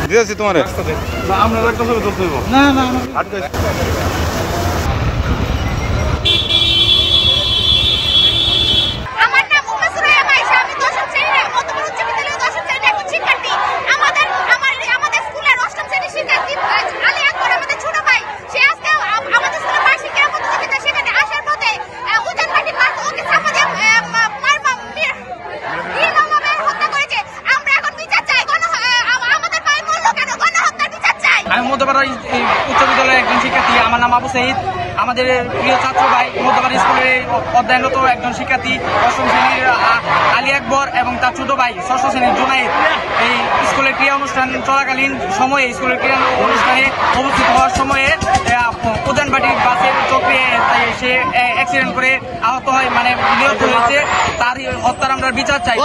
দিয়েছি তোমার না না আমি মধ্যপাড়া উচ্চ বিদ্যালয়ের একজন শিক্ষার্থী। আমার নাম আবু সাইদ। আমাদের প্রিয় ছাত্র ভাই মধ্যপাড়া স্কুলে অধ্যয়নরত একজন শিক্ষার্থী অষ্টম শ্রেণীর আলী আকবর এবং তার ছোট ভাই ষষ্ঠ শ্রেণীর জুনায়েদ এই স্কুলের ক্রীড়া অনুষ্ঠান চলাকালীন সময়ে স্কুলের ক্রীড়া অনুষ্ঠানে উপস্থিত হওয়ার সময়ে উদ্যানবাটির বাসের চক্রে সে অ্যাক্সিডেন্ট করে আহত হয়, মানে নিহত হয়েছে। তার হত্যার আমরা বিচার চাই।